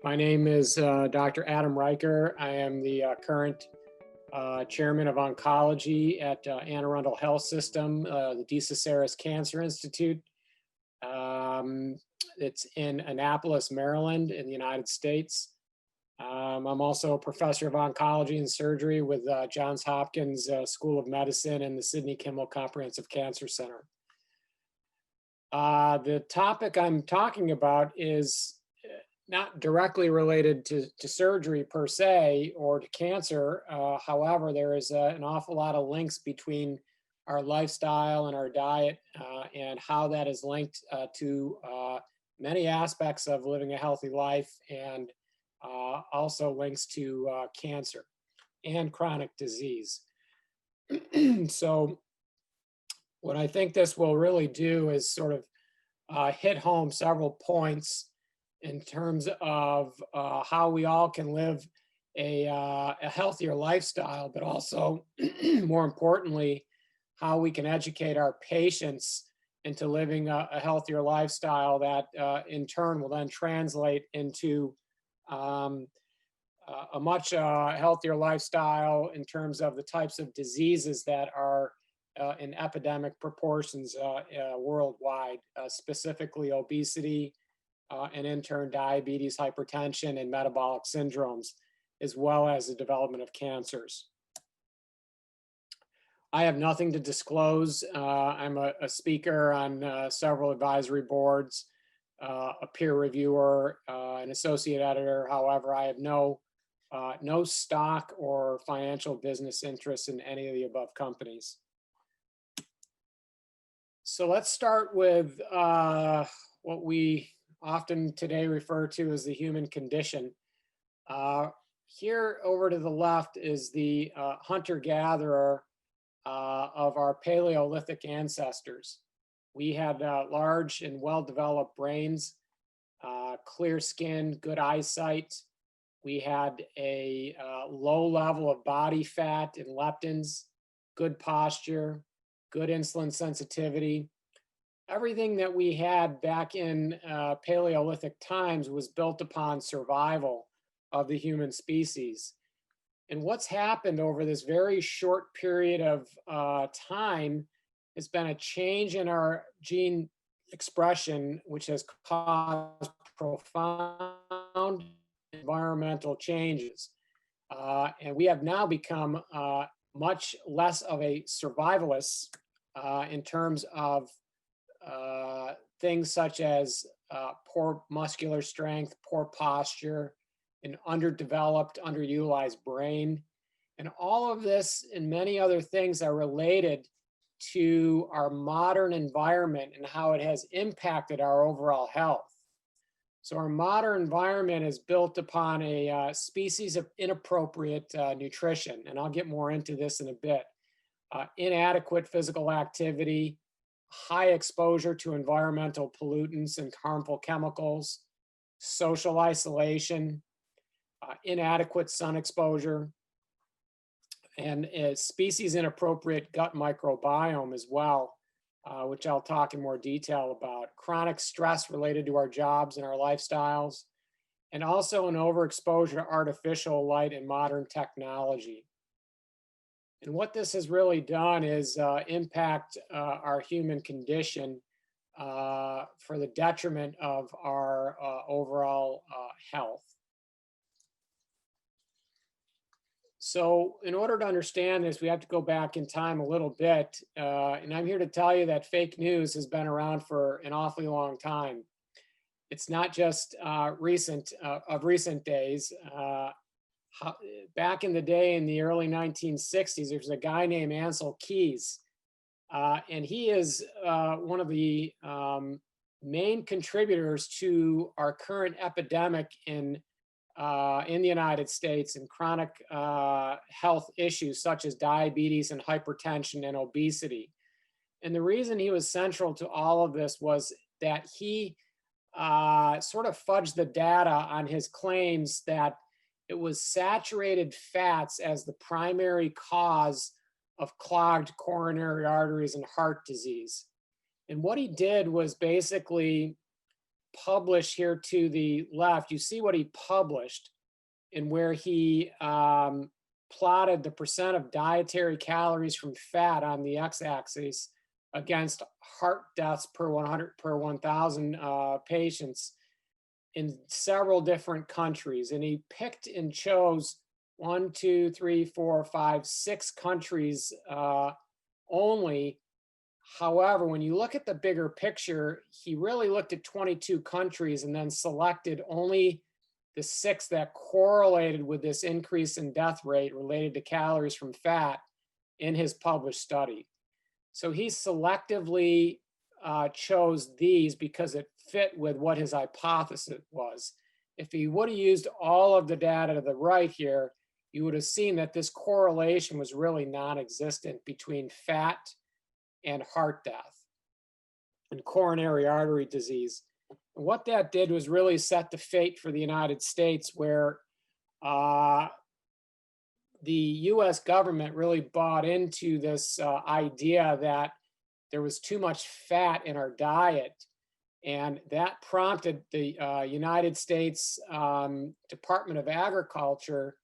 My name is Dr. Adam Riker. I am the current chairman of oncology at Anne Arundel Health System, the DeCesaris Cancer Institute. It's in Annapolis, Maryland, in the United States. I'm also a professor of oncology and surgery with Johns Hopkins School of Medicine and the Sidney Kimmel Comprehensive Cancer Center. The topic I'm talking about is not directly related to surgery per se or to cancer. However, there is an awful lot of links between our lifestyle and our diet and how that is linked to many aspects of living a healthy life, and also links to cancer and chronic disease. So what I think this will really do is sort of hit home several points in terms of how we all can live a healthier lifestyle, but also, more importantly, how we can educate our patients into living a healthier lifestyle that in turn will then translate into a much healthier lifestyle in terms of the types of diseases that are in epidemic proportions worldwide, specifically obesity, and in turn diabetes, hypertension, and metabolic syndromes, as well as the development of cancers. I have nothing to disclose. I'm a speaker on several advisory boards, a peer reviewer, an associate editor. However, I have no stock or financial business interests in any of the above companies. So let's start with what we often today refer to as the human condition. Here over to the left is the hunter-gatherer of our Paleolithic ancestors. We had large and well-developed brains, clear skin, good eyesight. We had a low level of body fat and leptins, good posture, good insulin sensitivity. Everything that we had back in Paleolithic times was built upon survival of the human species. And what's happened over this very short period of time has been a change in our gene expression, which has caused profound environmental changes. And we have now become much less of a survivalist in terms of things such as poor muscular strength, poor posture, an underdeveloped, underutilized brain. And all of this and many other things are related to our modern environment and how it has impacted our overall health. So our modern environment is built upon a species of inappropriate nutrition, and I'll get more into this in a bit. Inadequate physical activity, high exposure to environmental pollutants and harmful chemicals, social isolation, inadequate sun exposure, and a species inappropriate gut microbiome as well, which I'll talk in more detail about, chronic stress related to our jobs and our lifestyles, and also an overexposure to artificial light and modern technology. And what this has really done is impact our human condition for the detriment of our overall health. So in order to understand this, we have to go back in time a little bit. And I'm here to tell you that fake news has been around for an awfully long time. It's not just of recent days. Back in the day, in the early 1960s, there was a guy named Ansel Keyes. And he is one of the main contributors to our current epidemic in the United States and chronic health issues such as diabetes and hypertension and obesity. And the reason he was central to all of this was that he sort of fudged the data on his claims that it was saturated fats as the primary cause of clogged coronary arteries and heart disease. And what he did was basically published here to the left, you see what he published and where he plotted the percent of dietary calories from fat on the x-axis against heart deaths per 1,000 patients in several different countries. And he picked and chose 1, 2, 3, 4, 5, 6 countries only. However, when you look at the bigger picture, he really looked at 22 countries and then selected only the 6 that correlated with this increase in death rate related to calories from fat in his published study. So he selectively chose these because it fit with what his hypothesis was. If he would have used all of the data to the right here, you would have seen that this correlation was really non-existent between fat and heart death and coronary artery disease. And what that did was really set the fate for the United States, where the US government really bought into this idea that there was too much fat in our diet. And that prompted the United States Department of Agriculture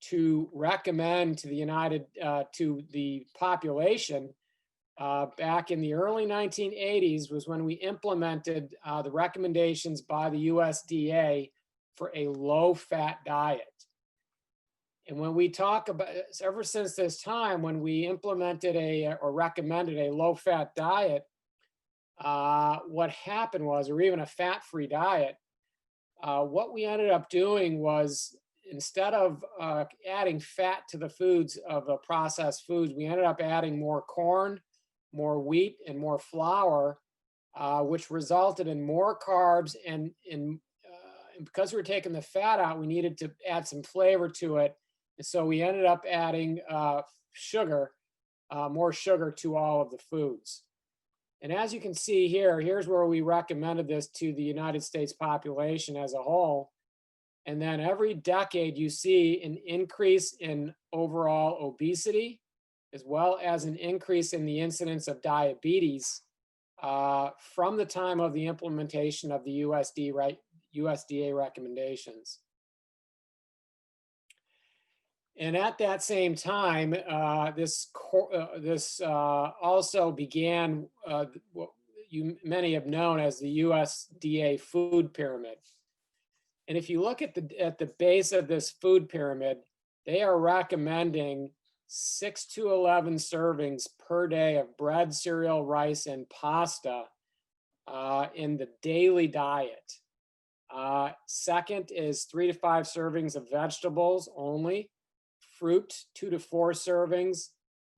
to recommend to the population back in the early 1980s was when we implemented the recommendations by the USDA for a low-fat diet. And when we talk about, ever since this time, when we implemented or recommended a low-fat diet, what happened was, or even a fat-free diet, what we ended up doing was, instead of adding fat to the foods of the processed foods, we ended up adding more corn, more wheat, and more flour, which resulted in more carbs. And because we were taking the fat out, we needed to add some flavor to it. And so we ended up adding sugar, more sugar to all of the foods. And as you can see here, here's where we recommended this to the United States population as a whole. And then every decade you see an increase in overall obesity, as well as an increase in the incidence of diabetes from the time of the implementation of the USDA recommendations. And at that same time, this also began what many have known as the USDA food pyramid. And if you look at the base of this food pyramid, they are recommending 6 to 11 servings per day of bread, cereal, rice, and pasta in the daily diet. Second is 3 to 5 servings of vegetables only, fruit 2 to 4 servings,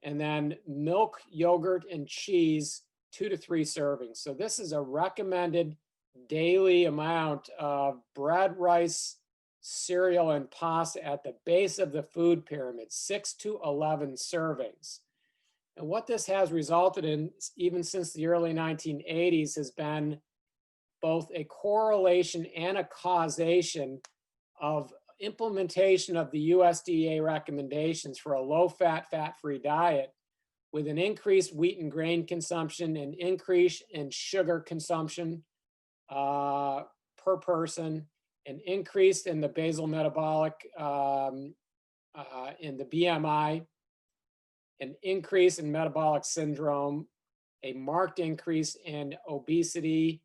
and then milk, yogurt, and cheese 2 to 3 servings. So this is a recommended daily amount of bread, rice, cereal, and pasta at the base of the food pyramid, 6 to 11 servings. And what this has resulted in, even since the early 1980s, has been both a correlation and a causation of implementation of the USDA recommendations for a low-fat, fat-free diet, with an increased wheat and grain consumption, an increase in sugar consumption per person, an increase in the basal metabolic, in the BMI, an increase in metabolic syndrome, a marked increase in obesity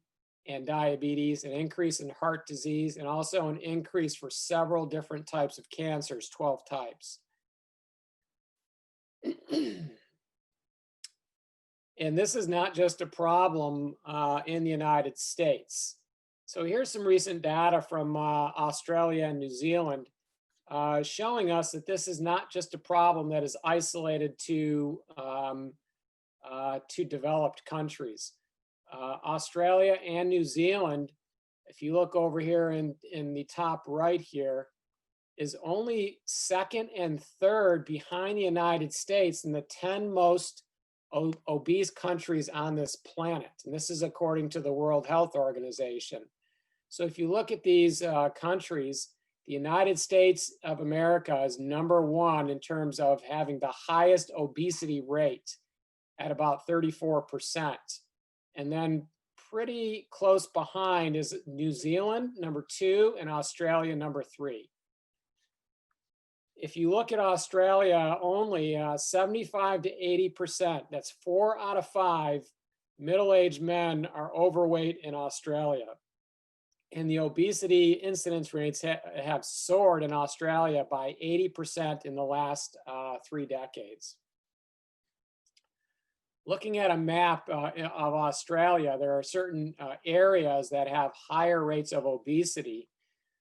and diabetes, an increase in heart disease, and also an increase for several different types of cancers, 12 types. And this is not just a problem in the United States. So here's some recent data from Australia and New Zealand showing us that this is not just a problem that is isolated to developed countries. Australia and New Zealand, if you look over here in the top right here, is only second and third behind the United States in the 10 most obese countries on this planet. And this is according to the World Health Organization. So if you look at these countries, the United States of America is #1 in terms of having the highest obesity rate at about 34%. And then pretty close behind is New Zealand, number 2, and Australia, number 3. If you look at Australia, only 75 to 80%, that's 4 out of 5 middle-aged men are overweight in Australia. And the obesity incidence rates have soared in Australia by 80% in the last 3 decades. Looking at a map of Australia, there are certain areas that have higher rates of obesity.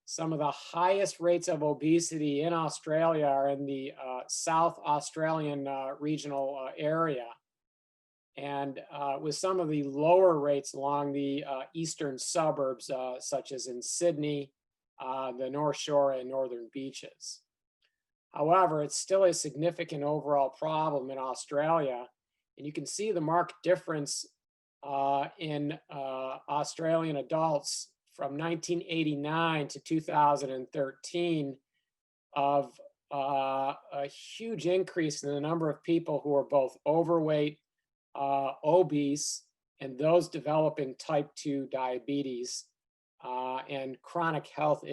Some of the highest rates of obesity in Australia are in the South Australian regional area, and with some of the lower rates along the eastern suburbs, such as in Sydney, the North Shore, and Northern Beaches. However, it's still a significant overall problem in Australia, and you can see the marked difference in Australian adults from 1989 to 2013 of a huge increase in the number of people who are both overweight, obese, and those developing type 2 diabetes and chronic health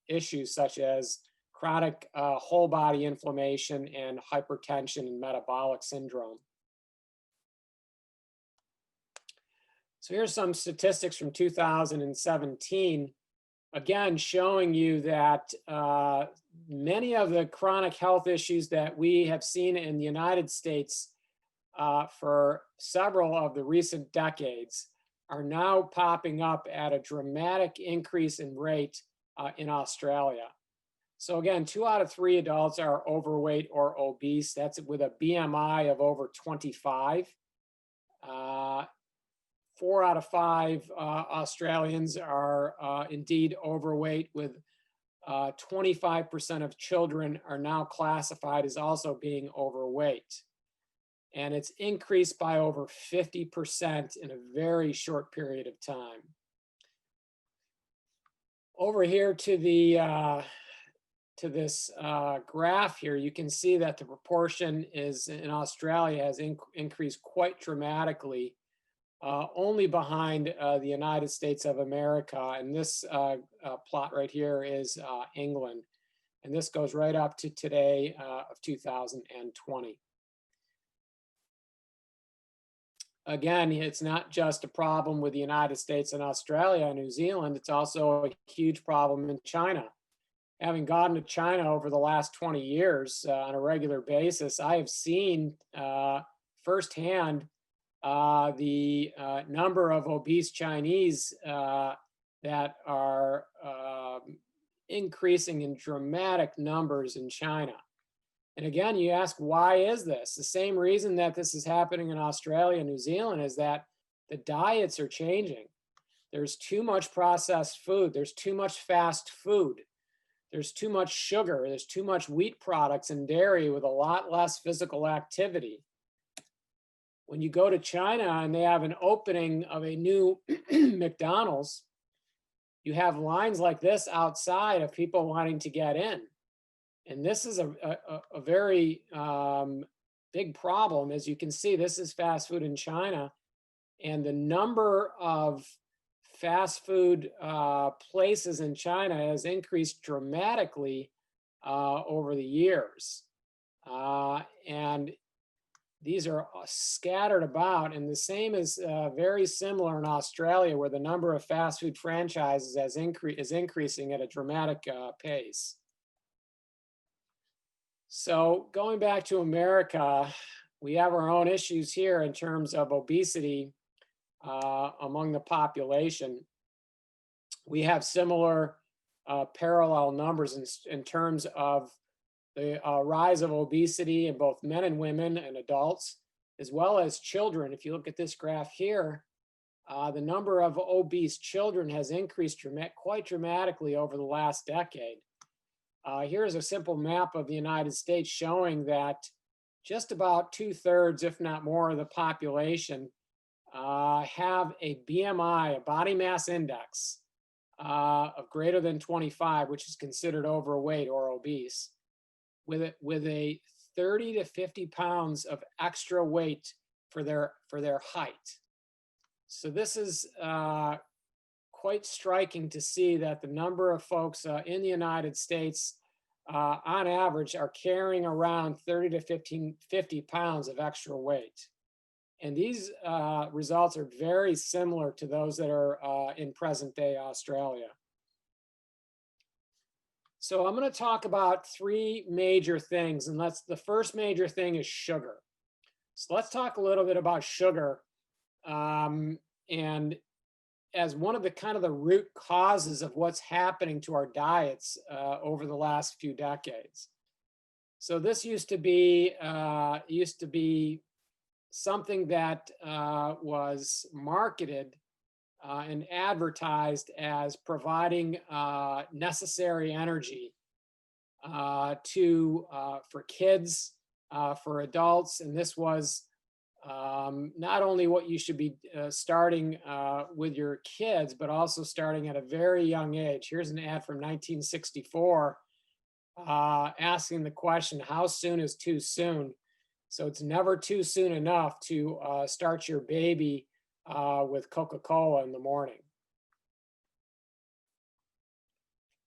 issues such as chronic whole body inflammation and hypertension and metabolic syndrome. So here's some statistics from 2017, again, showing you that many of the chronic health issues that we have seen in the United States for several of the recent decades are now popping up at a dramatic increase in rate in Australia. So again, 2 out of 3 adults are overweight or obese. That's with a BMI of over 25. 4 out of 5 Australians are indeed overweight, with 25% of children are now classified as also being overweight. And it's increased by over 50% in a very short period of time. Over here to the to this graph here, you can see that the proportion is in Australia has increased quite dramatically, only behind the United States of America. And this plot right here is England. And this goes right up to today of 2020. Again, it's not just a problem with the United States and Australia and New Zealand, it's also a huge problem in China. Having gone to China over the last 20 years on a regular basis, I have seen firsthand the number of obese Chinese that are increasing in dramatic numbers in China. And again, you ask, why is this? The same reason that this is happening in Australia and New Zealand is that the diets are changing. There's too much processed food. There's too much fast food. There's too much sugar. There's too much wheat products and dairy with a lot less physical activity. When you go to China and they have an opening of a new McDonald's, you have lines like this outside of people wanting to get in. And this is a very big problem. As you can see, this is fast food in China. And the number of fast food places in China has increased dramatically over the years. And these are scattered about, and the same is very similar in Australia, where the number of fast food franchises is increasing at a dramatic pace. So going back to America, we have our own issues here in terms of obesity among the population. We have similar parallel numbers in terms of the rise of obesity in both men and women and adults, as well as children. If you look at this graph here, the number of obese children has increased quite dramatically over the last decade. Here's a simple map of the United States showing that just about 2/3, if not more, of the population have a BMI, a body mass index, of greater than 25, which is considered overweight or obese, with a 30 to 50 pounds of extra weight for their height. So this is quite striking to see that the number of folks in the United States on average are carrying around 30 to 50 pounds of extra weight. And these results are very similar to those that are in present day Australia. So I'm going to talk about three major things, and the first major thing is sugar. So let's talk a little bit about sugar, and as one of the kind of the root causes of what's happening to our diets over the last few decades. So this used to be something that was marketed and advertised as providing necessary energy for kids, for adults, and this was not only what you should be starting with your kids, but also starting at a very young age. Here's an ad from 1964 asking the question, how soon is too soon? So it's never too soon enough to start your baby with Coca-Cola in the morning.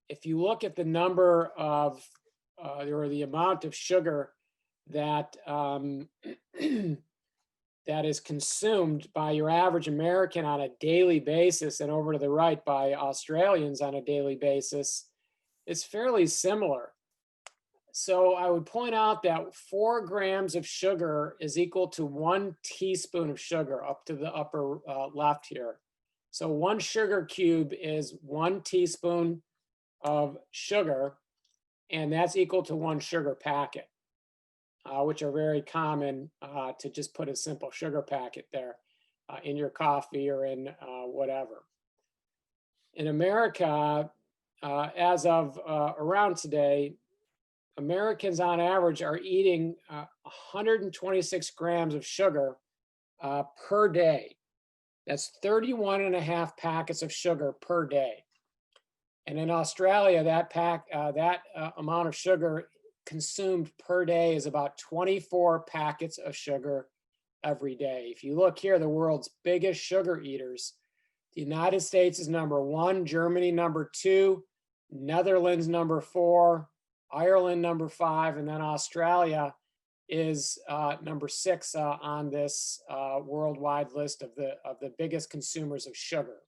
If you look at the number of, or the amount of sugar that that is consumed by your average American on a daily basis, and over to the right by Australians on a daily basis, it's fairly similar. So I would point out that 4 grams of sugar is equal to 1 teaspoon of sugar, up to the upper left here. So 1 sugar cube is 1 teaspoon of sugar, and that's equal to 1 sugar packet, which are very common to just put a simple sugar packet there in your coffee or in whatever. In America, as of around today, Americans on average are eating 126 grams of sugar per day. That's 31.5 packets of sugar per day. And in Australia, that amount of sugar consumed per day is about 24 packets of sugar every day. If you look here, the world's biggest sugar eaters, the United States is number 1, Germany number 2, Netherlands number 4, Ireland number 5, and then Australia is number 6 on this worldwide list of the biggest consumers of sugar.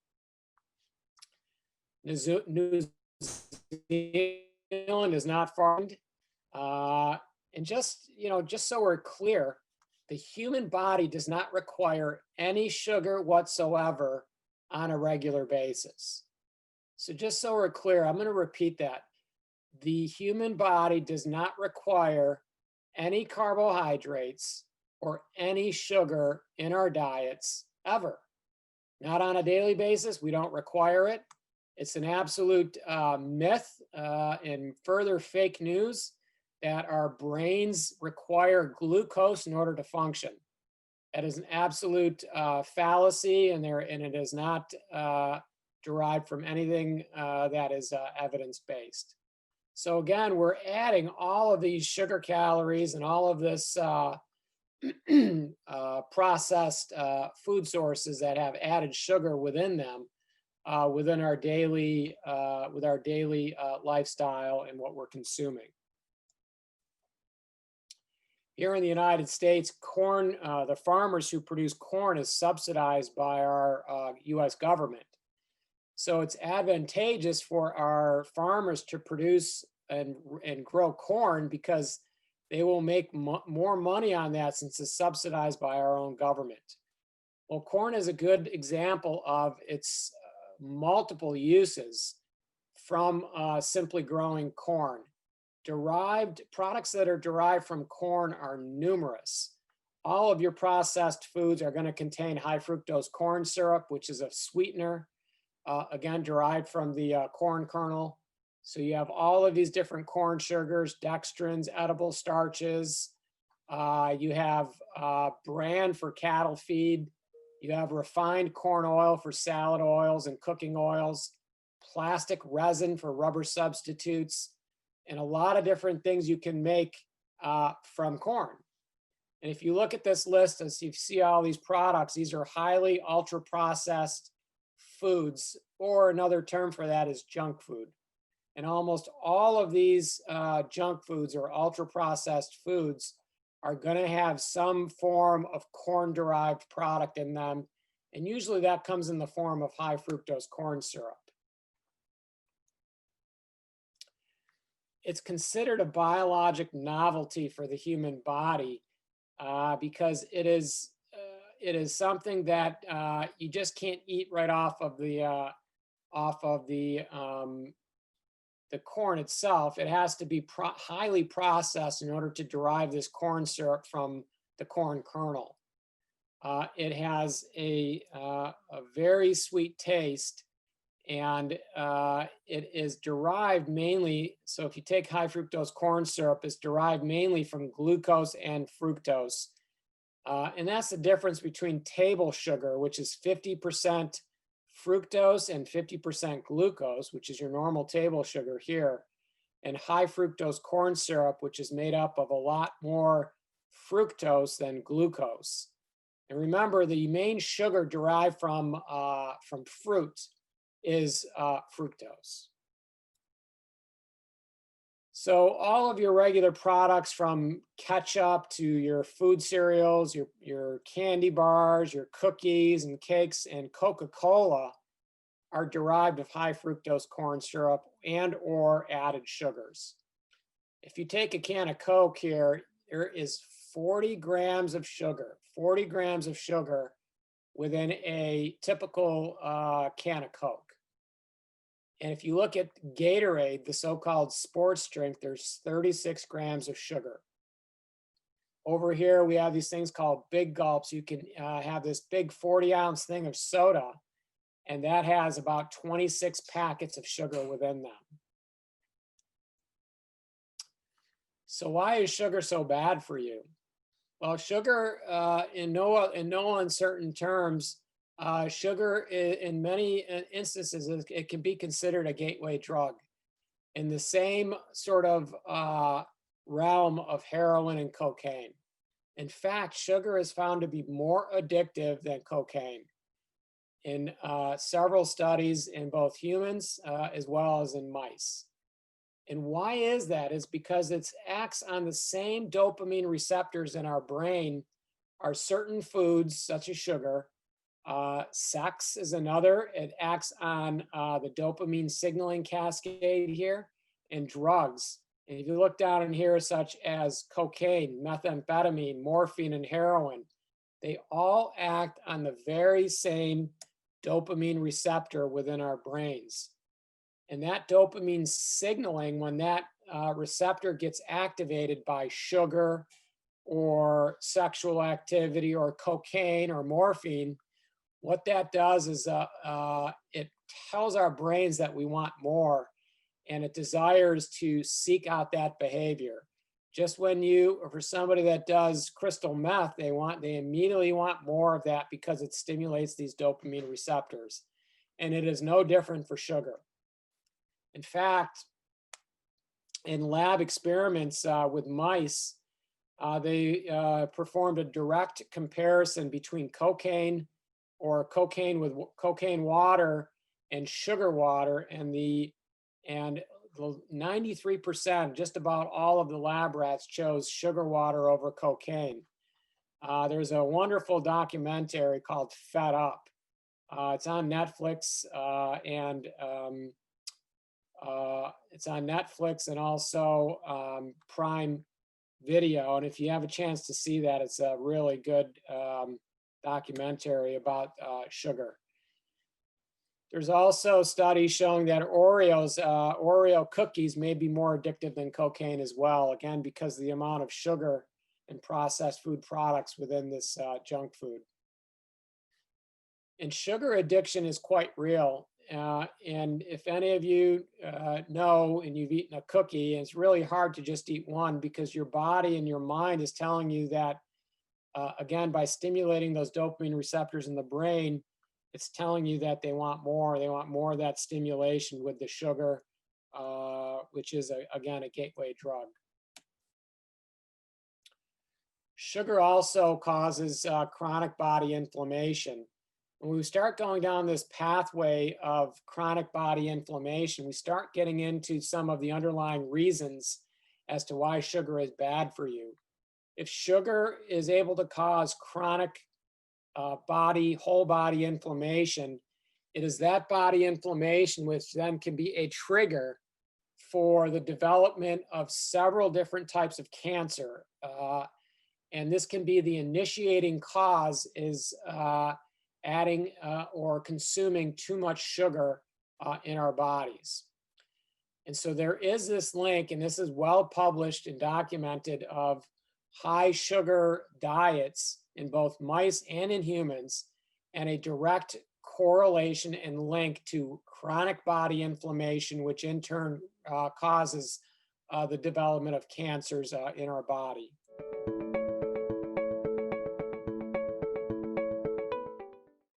New Zealand is not far. And just so we're clear, the human body does not require any sugar whatsoever on a regular basis. So just so we're clear, I'm going to repeat that. The human body does not require any carbohydrates or any sugar in our diets ever. Not on a daily basis. We don't require it. It's an absolute myth and further fake news that our brains require glucose in order to function. That is an absolute fallacy, and it is not derived from anything that is evidence-based. So again, we're adding all of these sugar calories and all of this processed food sources that have added sugar within them within our daily lifestyle and what we're consuming. Here in the United States, corn, the farmers who produce corn is subsidized by our US government. So it's advantageous for our farmers to produce and grow corn because they will make more money on that since it's subsidized by our own government. Well, corn is a good example of its multiple uses from simply growing corn. Products that are derived from corn are numerous. All of your processed foods are going to contain high fructose corn syrup, which is a sweetener, again, derived from the corn kernel. So you have all of these different corn sugars, dextrins, edible starches. You have bran for cattle feed. You have refined corn oil for salad oils and cooking oils, plastic resin for rubber substitutes, and a lot of different things you can make from corn. And if you look at this list, as you see all these products, these are highly ultra processed foods, or another term for that is junk food. And almost all of these junk foods or ultra processed foods are going to have some form of corn derived product in them. And usually that comes in the form of high fructose corn syrup. It's considered a biologic novelty for the human body because it is something that you just can't eat right off of the corn itself. It has to be highly processed in order to derive this corn syrup from the corn kernel. It has a very sweet taste, and it is derived mainly, so if you take high fructose corn syrup, it's derived mainly from glucose and fructose. And that's the difference between table sugar, which is 50% fructose and 50% glucose, which is your normal table sugar here, and high fructose corn syrup, which is made up of a lot more fructose than glucose. And remember, the main sugar derived from fruit is fructose. So all of your regular products, from ketchup to your food cereals, your candy bars, your cookies and cakes, and Coca-Cola, are derived of high fructose corn syrup and or added sugars. If you take a can of Coke here, there is 40 grams of sugar, 40 grams of sugar within a typical can of Coke. And if you look at Gatorade, the so-called sports drink, there's 36 grams of sugar. Over here, we have these things called big gulps. You can have this big 40-ounce thing of soda, and that has about 26 packets of sugar within them. So why is sugar so bad for you? Well, sugar, in no uncertain terms, sugar in many instances, it can be considered a gateway drug in the same sort of realm of heroin and cocaine. In fact, sugar is found to be more addictive than cocaine in several studies in both humans as well as in mice. And why is that? It's because it acts on the same dopamine receptors in our brain are certain foods such as sugar. Sex is another. It acts on the dopamine signaling cascade here, and drugs. And if you look down in here, such as cocaine, methamphetamine, morphine, and heroin, they all act on the very same dopamine receptor within our brains. And that dopamine signaling, when that receptor gets activated by sugar or sexual activity or cocaine or morphine, what that does is it tells our brains that we want more, and it desires to seek out that behavior. Just when or for somebody that does crystal meth, they immediately want more of that because it stimulates these dopamine receptors. And it is no different for sugar. In fact, in lab experiments with mice, they performed a direct comparison between cocaine or cocaine with cocaine water and sugar water, and 93%, just about all of the lab rats, chose sugar water over cocaine. There's a wonderful documentary called Fed Up. It's on Netflix, and it's on Netflix and also Prime Video. And if you have a chance to see that, it's a really good documentary about sugar. There's also studies showing that Oreo cookies may be more addictive than cocaine as well, again, because of the amount of sugar and processed food products within this junk food. And sugar addiction is quite real. And if any of you know and you've eaten a cookie, it's really hard to just eat one because your body and your mind is telling you that, again, by stimulating those dopamine receptors in the brain, it's telling you that they want more. They want more of that stimulation with the sugar, which is, again, a gateway drug. Sugar also causes chronic body inflammation. When we start going down this pathway of chronic body inflammation, we start getting into some of the underlying reasons as to why sugar is bad for you. If sugar is able to cause chronic whole body inflammation, it is that body inflammation which then can be a trigger for the development of several different types of cancer. And this can be the initiating cause is adding or consuming too much sugar in our bodies. And so there is this link, and this is well published and documented, of high sugar diets in both mice and in humans, and a direct correlation and link to chronic body inflammation, which in turn causes the development of cancers in our body.